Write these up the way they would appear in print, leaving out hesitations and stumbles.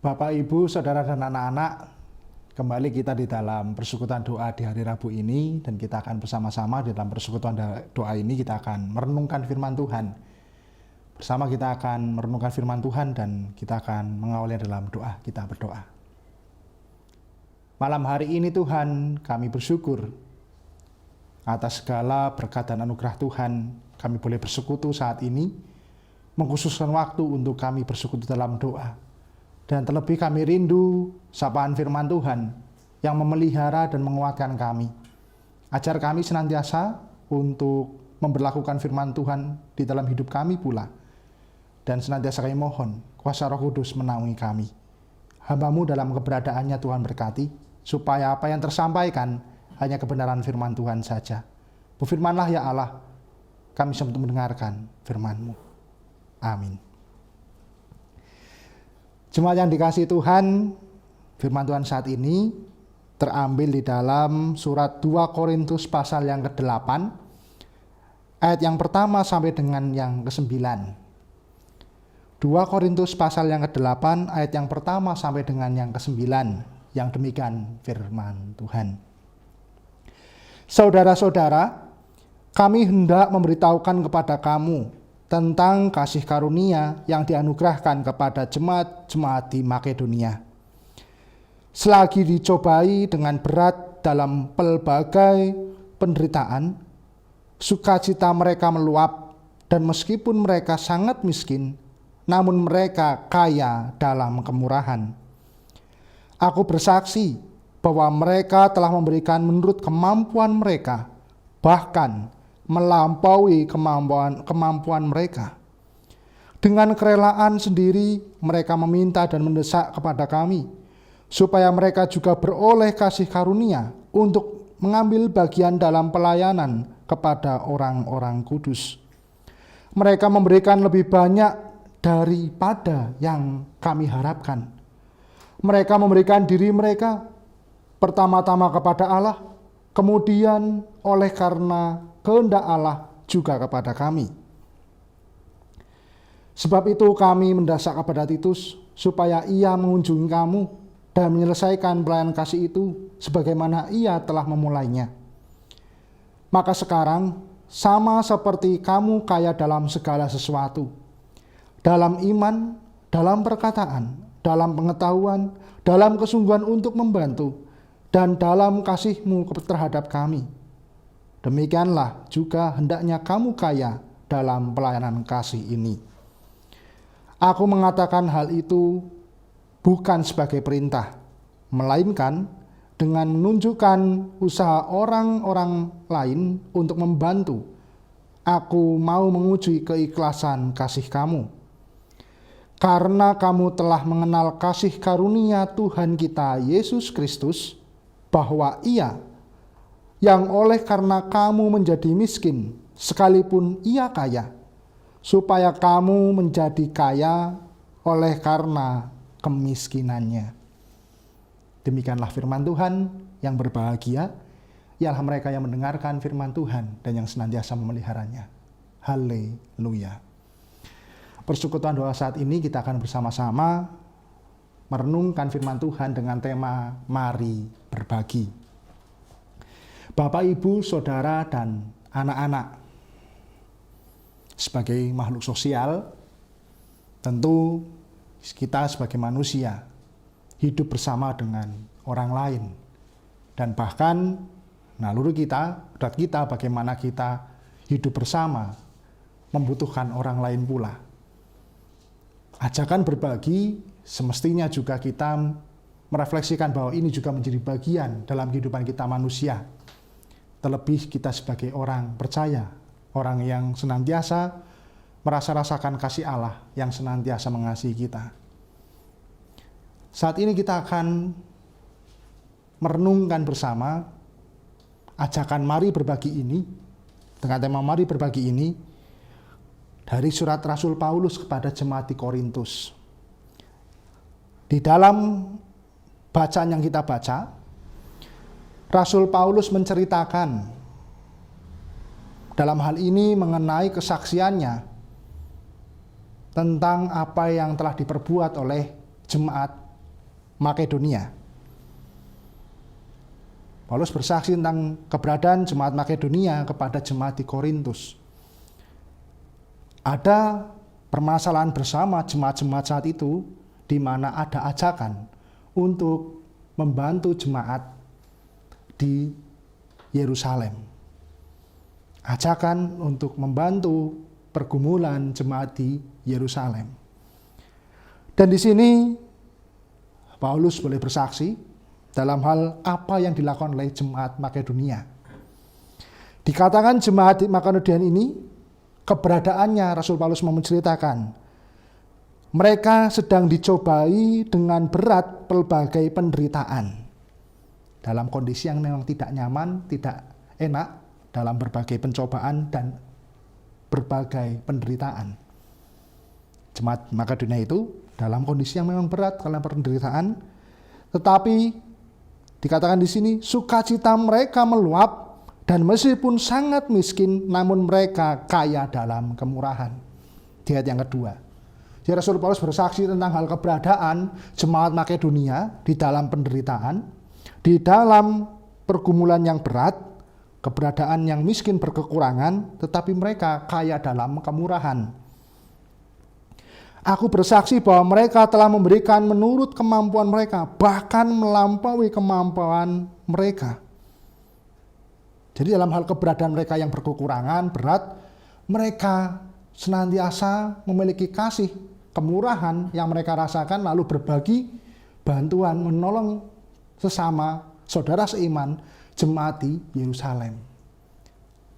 Bapak, Ibu, Saudara, dan anak-anak, kembali kita di dalam persekutuan doa di hari Rabu ini, dan kita akan bersama-sama di dalam persekutuan doa ini kita akan merenungkan firman Tuhan. Bersama kita akan merenungkan firman Tuhan dan kita akan mengawali dalam doa. Kita berdoa. Malam hari ini Tuhan, kami bersyukur atas segala berkat dan anugerah Tuhan. Kami boleh bersekutu saat ini, mengkhususkan waktu untuk kami bersekutu dalam doa. Dan terlebih kami rindu sapaan firman Tuhan yang memelihara dan menguatkan kami. Ajar kami senantiasa untuk memberlakukan firman Tuhan di dalam hidup kami pula. Dan senantiasa kami mohon kuasa Roh Kudus menaungi kami. Hamba-Mu dalam keberadaannya Tuhan berkati, supaya apa yang tersampaikan hanya kebenaran firman Tuhan saja. Berfirmanlah ya Allah, kami sempat mendengarkan firman-Mu. Amin. Jemaat yang dikasihi Tuhan, firman Tuhan saat ini terambil di dalam surat 2 Korintus pasal yang ke-8, ayat yang pertama sampai dengan yang ke-9. 2 Korintus pasal yang ke-8, ayat yang pertama sampai dengan yang ke-9, yang demikian firman Tuhan. Saudara-saudara, kami hendak memberitahukan kepada kamu tentang kasih karunia yang dianugerahkan kepada jemaat-jemaat di Makedonia. Selagi dicobai dengan berat dalam pelbagai penderitaan, sukacita mereka meluap, dan meskipun mereka sangat miskin, namun mereka kaya dalam kemurahan. Aku bersaksi bahwa mereka telah memberikan menurut kemampuan mereka, bahkan melampaui kemampuan mereka. Dengan kerelaan sendiri mereka meminta dan mendesak kepada kami, supaya mereka juga beroleh kasih karunia untuk mengambil bagian dalam pelayanan kepada orang-orang kudus. Mereka memberikan lebih banyak daripada yang kami harapkan. Mereka memberikan diri mereka pertama-tama kepada Allah, kemudian oleh karena kehendak Allah juga kepada kami. Sebab itu kami mendesak kepada Titus supaya ia mengunjungi kamu dan menyelesaikan pelayanan kasih itu sebagaimana ia telah memulainya. Maka sekarang sama seperti kamu kaya dalam segala sesuatu, dalam iman, dalam perkataan, dalam pengetahuan, dalam kesungguhan untuk membantu, dan dalam kasih-Mu terhadap kami. Demikianlah juga hendaknya kamu kaya dalam pelayanan kasih ini. Aku mengatakan hal itu bukan sebagai perintah, melainkan dengan menunjukkan usaha orang-orang lain untuk membantu. Aku mau menguji keikhlasan kasih kamu. Karena kamu telah mengenal kasih karunia Tuhan kita Yesus Kristus, bahwa Ia yang oleh karena kamu menjadi miskin, sekalipun ia kaya, supaya kamu menjadi kaya oleh karena kemiskinannya. Demikianlah firman Tuhan. Yang berbahagia ialah mereka yang mendengarkan firman Tuhan dan yang senantiasa memeliharanya. Haleluya. Persekutuan doa saat ini kita akan bersama-sama merenungkan firman Tuhan dengan tema Mari Berbagi. Bapak, Ibu, Saudara, dan anak-anak, sebagai makhluk sosial, tentu kita sebagai manusia hidup bersama dengan orang lain. Dan bahkan naluri kita, berat kita, bagaimana kita hidup bersama, membutuhkan orang lain pula. Ajakan berbagi semestinya juga kita merefleksikan bahwa ini juga menjadi bagian dalam kehidupan kita manusia. Terlebih kita sebagai orang percaya, orang yang senantiasa rasakan kasih Allah yang senantiasa mengasihi kita. Saat ini kita akan merenungkan bersama ajakan mari berbagi ini, dengan tema mari berbagi ini, dari surat Rasul Paulus kepada jemaat di Korintus. Di dalam bacaan yang kita baca, Rasul Paulus menceritakan dalam hal ini mengenai kesaksiannya tentang apa yang telah diperbuat oleh jemaat Makedonia. Paulus bersaksi tentang keberadaan jemaat Makedonia kepada jemaat di Korintus. Ada permasalahan bersama jemaat-jemaat saat itu, di mana ada ajakan untuk membantu jemaat di Yerusalem. Ajakan untuk membantu pergumulan jemaat di Yerusalem. Dan di sini Paulus boleh bersaksi dalam hal apa yang dilakukan oleh jemaat Makedonia. Dikatakan jemaat di Makedonia ini, keberadaannya Rasul Paulus mau menceritakan, mereka sedang dicobai dengan berat pelbagai penderitaan. Dalam kondisi yang memang tidak nyaman, tidak enak, dalam berbagai pencobaan dan berbagai penderitaan. Jemaat Makedonia itu dalam kondisi yang memang berat karena penderitaan, tetapi dikatakan di sini sukacita mereka meluap, dan meskipun sangat miskin namun mereka kaya dalam kemurahan. Di ayat yang kedua, jadi Rasul Paulus bersaksi tentang hal keberadaan jemaat Makedonia di dalam penderitaan, di dalam pergumulan yang berat, keberadaan yang miskin berkekurangan, tetapi mereka kaya dalam kemurahan. Aku bersaksi bahwa mereka telah memberikan menurut kemampuan mereka, bahkan melampaui kemampuan mereka. Jadi dalam hal keberadaan mereka yang berkekurangan, berat, mereka senantiasa memiliki kasih, kemurahan yang mereka rasakan, lalu berbagi bantuan, menolong sesama saudara seiman jemaat di Yerusalem.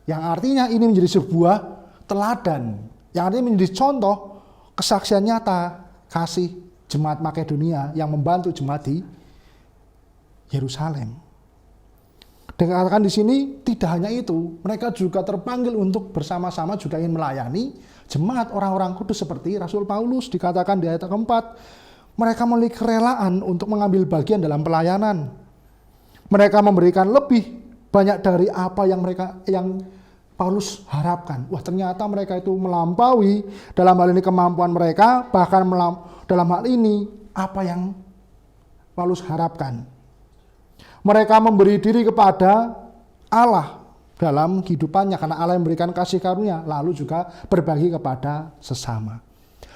Yang artinya ini menjadi sebuah teladan, yang artinya menjadi contoh kesaksian nyata kasih jemaat Makedonia yang membantu jemaat di Yerusalem. Dikatakan di sini tidak hanya itu, mereka juga terpanggil untuk bersama-sama juga ingin melayani jemaat orang-orang kudus seperti Rasul Paulus. Dikatakan di ayat keempat, mereka memiliki kerelaan untuk mengambil bagian dalam pelayanan. Mereka memberikan lebih banyak dari apa yang Paulus harapkan. Wah, ternyata mereka itu melampaui dalam hal ini kemampuan mereka, bahkan dalam hal ini apa yang Paulus harapkan. Mereka memberi diri kepada Allah dalam kehidupannya, karena Allah yang memberikan kasih karunia, lalu juga berbagi kepada sesama.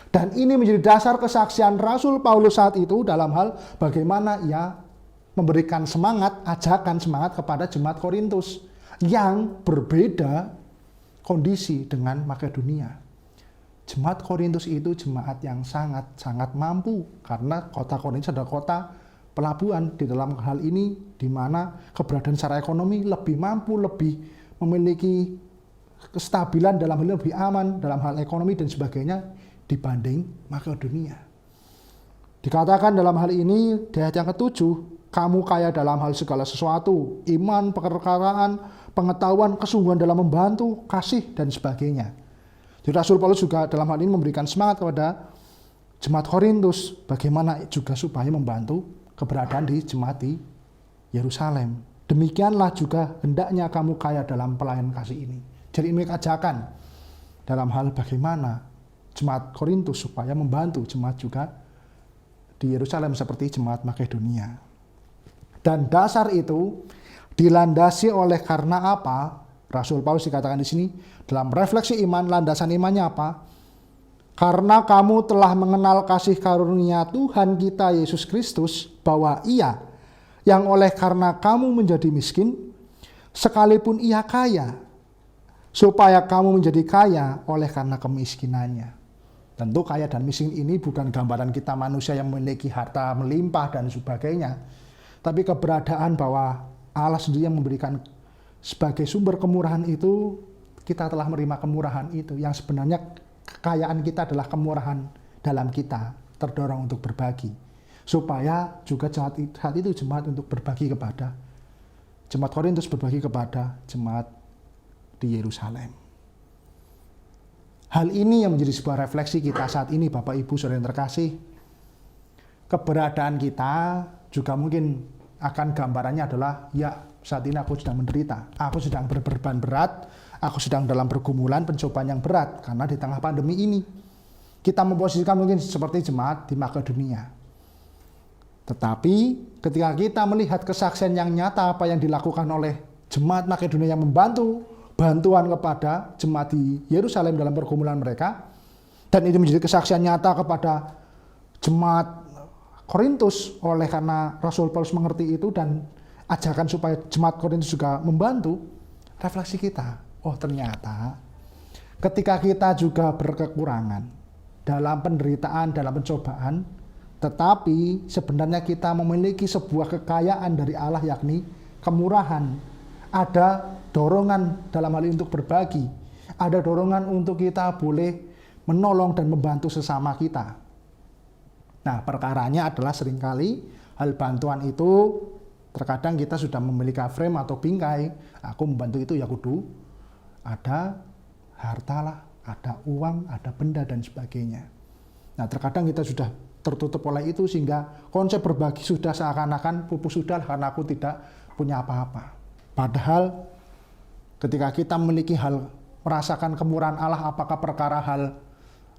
Dan ini menjadi dasar kesaksian Rasul Paulus saat itu dalam hal bagaimana ia memberikan semangat, ajakan semangat kepada jemaat Korintus yang berbeda kondisi dengan Makedonia. Jemaat Korintus itu jemaat yang sangat-sangat mampu, karena kota Korintus adalah kota pelabuhan di dalam hal ini, di mana keberadaan secara ekonomi lebih mampu, lebih memiliki kestabilan dalam hal lebih aman dalam hal ekonomi dan sebagainya dibanding Makedonia. Dikatakan dalam hal ini di ayat yang ketujuh, kamu kaya dalam hal segala sesuatu, iman, pekerjaan, pengetahuan, kesungguhan dalam membantu, kasih, dan sebagainya. Jadi Rasul Paulus juga dalam hal ini memberikan semangat kepada jemaat Korintus, bagaimana juga supaya membantu keberadaan di jemaat di Yerusalem. Demikianlah juga hendaknya kamu kaya dalam pelayanan kasih ini. Jadi ini ajakan dalam hal bagaimana jemaat Korintus supaya membantu jemaat juga di Yerusalem seperti jemaat Makedonia. Dan dasar itu dilandasi oleh karena apa? Rasul Paulus dikatakan di sini dalam refleksi iman, landasan imannya apa? Karena kamu telah mengenal kasih karunia Tuhan kita Yesus Kristus, bahwa Ia yang oleh karena kamu menjadi miskin, sekalipun Ia kaya, supaya kamu menjadi kaya oleh karena kemiskinannya. Tentu kaya dan miskin ini bukan gambaran kita manusia yang memiliki harta melimpah dan sebagainya, tapi keberadaan bahwa Allah sendiri yang memberikan sebagai sumber kemurahan itu, kita telah menerima kemurahan itu, yang sebenarnya kekayaan kita adalah kemurahan dalam kita, terdorong untuk berbagi. Supaya juga saat itu jemaat untuk berbagi kepada jemaat Korintus, berbagi kepada jemaat di Yerusalem. Hal ini yang menjadi sebuah refleksi kita saat ini, Bapak Ibu Saudara yang terkasih. Keberadaan kita juga mungkin akan gambarannya adalah, ya saat ini aku sedang menderita, aku sedang berbeban berat, aku sedang dalam pergumulan, pencobaan yang berat, karena di tengah pandemi ini. Kita memposisikan mungkin seperti jemaat di Makedonia. Tetapi ketika kita melihat kesaksian yang nyata apa yang dilakukan oleh jemaat Makedonia yang membantu bantuan kepada jemaat di Yerusalem dalam pergumulan mereka, dan itu menjadi kesaksian nyata kepada jemaat Korintus oleh karena Rasul Paulus mengerti itu dan ajarkan supaya jemaat Korintus juga membantu, refleksi kita, oh ternyata ketika kita juga berkekurangan dalam penderitaan, dalam pencobaan, tetapi sebenarnya kita memiliki sebuah kekayaan dari Allah, yakni kemurahan. Ada dorongan dalam hal ini untuk berbagi. Ada dorongan untuk kita boleh menolong dan membantu sesama kita. Nah, perkaranya adalah seringkali hal bantuan itu terkadang kita sudah memiliki frame atau bingkai. Aku membantu itu ya kudu ada harta lah, ada uang, ada benda dan sebagainya. Nah, terkadang kita sudah tertutup oleh itu sehingga konsep berbagi sudah seakan-akan pupus sudah karena aku tidak punya apa-apa. Padahal ketika kita memiliki hal, merasakan kemurahan Allah, apakah perkara hal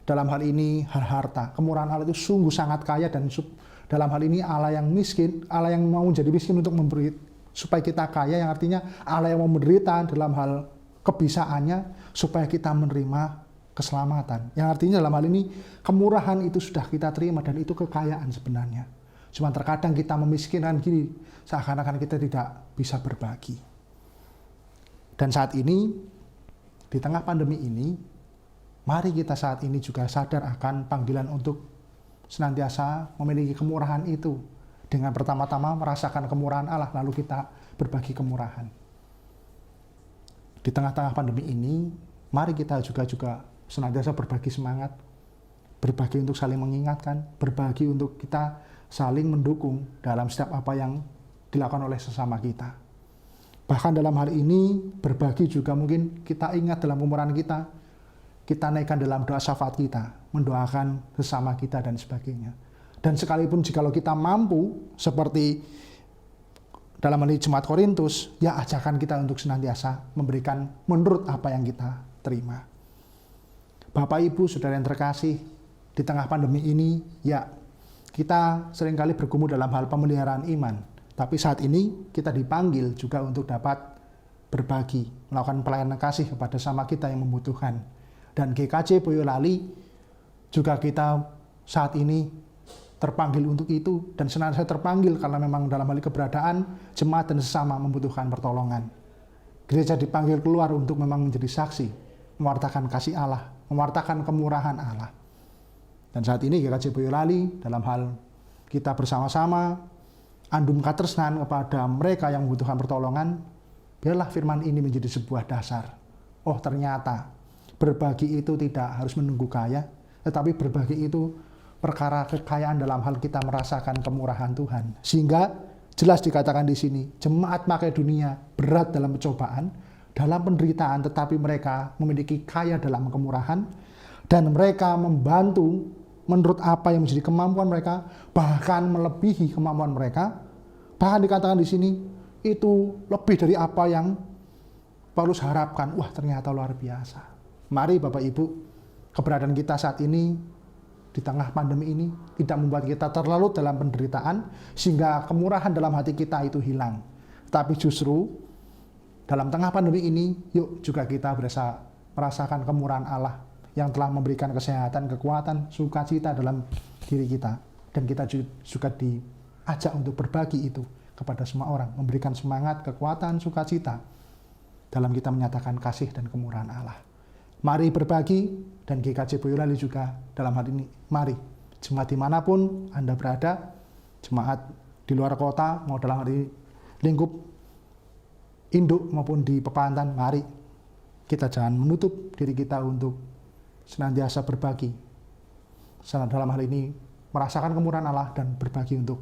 dalam hal ini hal harta, kemurahan Allah itu sungguh sangat kaya, dan dalam hal ini Allah yang miskin, Allah yang mau menjadi miskin untuk memberi supaya kita kaya, yang artinya Allah yang mau menderita dalam hal kebisaannya supaya kita menerima keselamatan. Yang artinya dalam hal ini kemurahan itu sudah kita terima dan itu kekayaan sebenarnya. Cuma terkadang kita memiskinkan diri seakan-akan kita tidak bisa berbagi. Dan saat ini di tengah pandemi ini, mari kita saat ini juga sadar akan panggilan untuk senantiasa memiliki kemurahan itu. Dengan pertama-tama merasakan kemurahan Allah, lalu kita berbagi kemurahan. Di tengah-tengah pandemi ini, mari kita juga senantiasa berbagi semangat, berbagi untuk saling mengingatkan, berbagi untuk kita saling mendukung dalam setiap apa yang dilakukan oleh sesama kita. Bahkan dalam hal ini, berbagi juga mungkin kita ingat dalam kemurahan kita naikkan dalam doa syafaat kita, mendoakan sesama kita dan sebagainya. Dan sekalipun jikalau kita mampu, seperti dalam hal ini jemaat Korintus, ya ajakan kita untuk senantiasa memberikan menurut apa yang kita terima. Bapak Ibu, saudara yang terkasih, di tengah pandemi ini, ya kita seringkali bergumul dalam hal pemeliharaan iman. Tapi saat ini kita dipanggil juga untuk dapat berbagi, melakukan pelayanan kasih kepada sama kita yang membutuhkan. Dan GKJ Boyolali juga kita saat ini terpanggil untuk itu, dan senantiasa terpanggil karena memang dalam hal keberadaan jemaat dan sesama membutuhkan pertolongan. Gereja dipanggil keluar untuk memang menjadi saksi, mewartakan kasih Allah, mewartakan kemurahan Allah. Dan saat ini GKJ Boyolali dalam hal kita bersama-sama andum katresnan kepada mereka yang membutuhkan pertolongan, biarlah firman ini menjadi sebuah dasar. Oh ternyata berbagi itu tidak harus menunggu kaya, tetapi berbagi itu perkara kekayaan dalam hal kita merasakan kemurahan Tuhan. Sehingga jelas dikatakan di sini, jemaat Makedonia berat dalam pencobaan, dalam penderitaan, tetapi mereka memiliki kaya dalam kemurahan, dan mereka membantu menurut apa yang menjadi kemampuan mereka, bahkan melebihi kemampuan mereka. Bahkan dikatakan di sini, itu lebih dari apa yang Paulus harapkan. Wah ternyata luar biasa. Mari Bapak Ibu, keberadaan kita saat ini di tengah pandemi ini tidak membuat kita terlalu dalam penderitaan sehingga kemurahan dalam hati kita itu hilang. Tapi justru dalam tengah pandemi ini, yuk juga kita merasakan kemurahan Allah yang telah memberikan kesehatan, kekuatan, sukacita dalam diri kita. Dan kita juga diajak untuk berbagi itu kepada semua orang, memberikan semangat, kekuatan, sukacita dalam kita menyatakan kasih dan kemurahan Allah. Mari berbagi, dan GKJ Boyolali juga dalam hal ini, mari jemaat dimanapun Anda berada, jemaat di luar kota, mau dalam hal ini lingkup induk maupun di Pepantan, mari kita jangan menutup diri kita untuk senantiasa berbagi. Dalam hal ini merasakan kemurahan Allah dan berbagi untuk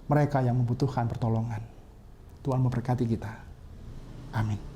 mereka yang membutuhkan pertolongan. Tuhan memberkati kita. Amin.